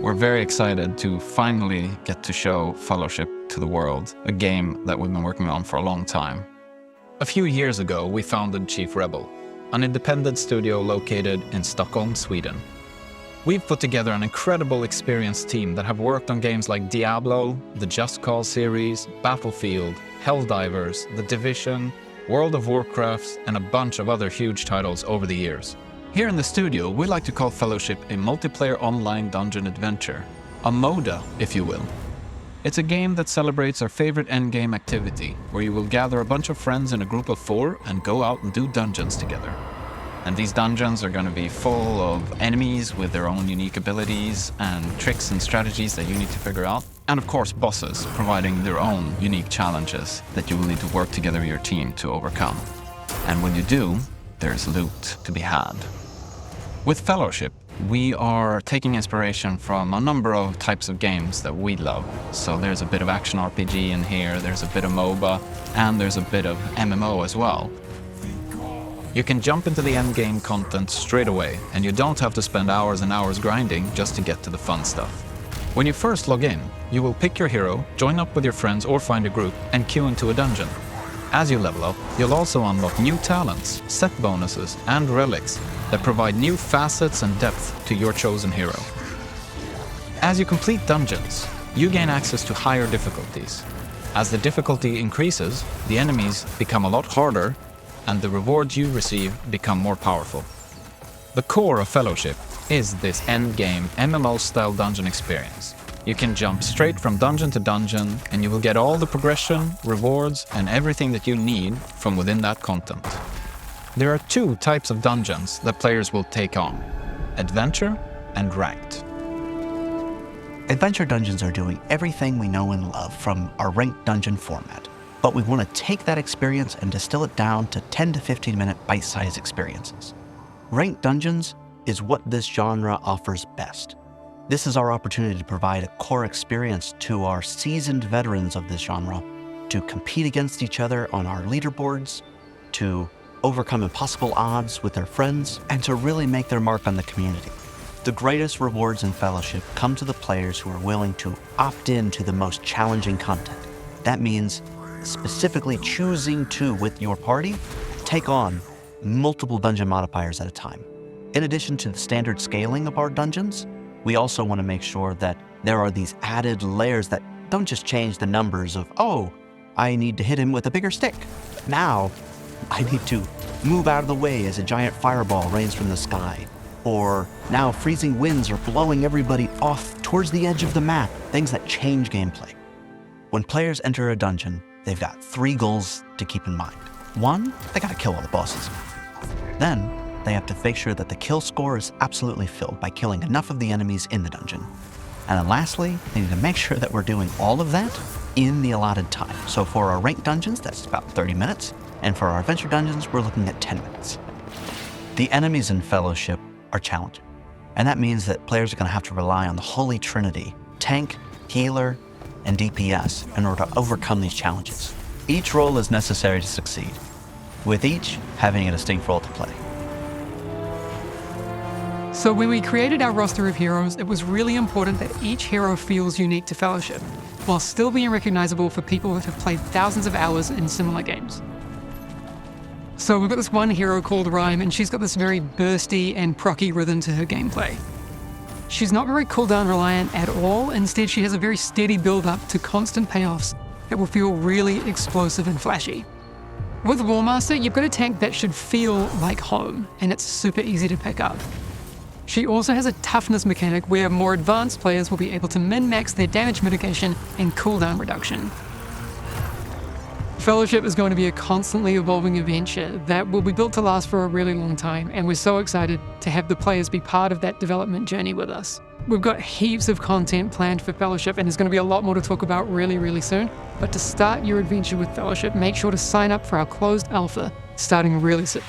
We're very excited to finally get to show Fellowship to the world, a game that we've been working on for a long time. A few years ago, we founded Chief Rebel, an independent studio located in Stockholm, Sweden. We've put together an incredible experienced team that have worked on games like Diablo, the Just Cause series, Battlefield, Helldivers, The Division, World of Warcraft, and a bunch of other huge titles over the years. Here in the studio, we like to call Fellowship a multiplayer online dungeon adventure, a MODA, if you will. It's a game that celebrates our favorite endgame activity, where you will gather a bunch of friends in a group of 4 and go out and do dungeons together. And these dungeons are going to be full of enemies with their own unique abilities and tricks and strategies that you need to figure out. And of course, bosses providing their own unique challenges that you will need to work together with your team to overcome. And when you do, there's loot to be had. With Fellowship, we are taking inspiration from a number of types of games that we love. So there's a bit of action RPG in here, there's a bit of MOBA, and there's a bit of MMO as well. You can jump into the endgame content straight away, and you don't have to spend hours and hours grinding just to get to the fun stuff. When you first log in, you will pick your hero, join up with your friends or find a group, and queue into a dungeon. As you level up, you'll also unlock new talents, set bonuses, and relics that provide new facets and depth to your chosen hero. As you complete dungeons, you gain access to higher difficulties. As the difficulty increases, the enemies become a lot harder, and the rewards you receive become more powerful. The core of Fellowship is this endgame MMO-style dungeon experience. You can jump straight from dungeon to dungeon, and you will get all the progression, rewards, and everything that you need from within that content. There are 2 types of dungeons that players will take on: Adventure and Ranked. Adventure dungeons are doing everything we know and love from our ranked dungeon format, but we want to take that experience and distill it down to 10 to 15 minute bite-sized experiences. Ranked dungeons is what this genre offers best. This is our opportunity to provide a core experience to our seasoned veterans of this genre, to compete against each other on our leaderboards, to overcome impossible odds with their friends, and to really make their mark on the community. The greatest rewards in Fellowship come to the players who are willing to opt in to the most challenging content. That means specifically choosing to, with your party, take on multiple dungeon modifiers at a time. In addition to the standard scaling of our dungeons, we also want to make sure that there are these added layers that don't just change the numbers of, oh, I need to hit him with a bigger stick. Now, I need to move out of the way as a giant fireball rains from the sky. Or now freezing winds are blowing everybody off towards the edge of the map, things that change gameplay. When players enter a dungeon, they've got 3 goals to keep in mind. 1, they gotta kill all the bosses. Then, they have to make sure that the kill score is absolutely filled by killing enough of the enemies in the dungeon. And then lastly, they need to make sure that we're doing all of that in the allotted time. So for our ranked dungeons, that's about 30 minutes. And for our adventure dungeons, we're looking at 10 minutes. The enemies in Fellowship are challenging. And that means that players are gonna have to rely on the holy trinity, tank, healer, and DPS in order to overcome these challenges. Each role is necessary to succeed, with each having a distinct role to play. So when we created our roster of heroes, it was really important that each hero feels unique to Fellowship, while still being recognizable for people that have played thousands of hours in similar games. So we've got this one hero called Rhyme, and she's got this very bursty and procky rhythm to her gameplay. She's not very cooldown reliant at all. Instead, she has a very steady build-up to constant payoffs that will feel really explosive and flashy. With Warmaster, you've got a tank that should feel like home, and it's super easy to pick up. She also has a toughness mechanic where more advanced players will be able to min-max their damage mitigation and cooldown reduction. Fellowship is going to be a constantly evolving adventure that will be built to last for a really long time, and we're so excited to have the players be part of that development journey with us. We've got heaps of content planned for Fellowship, and there's going to be a lot more to talk about really, really soon. But to start your adventure with Fellowship, make sure to sign up for our closed alpha starting really soon.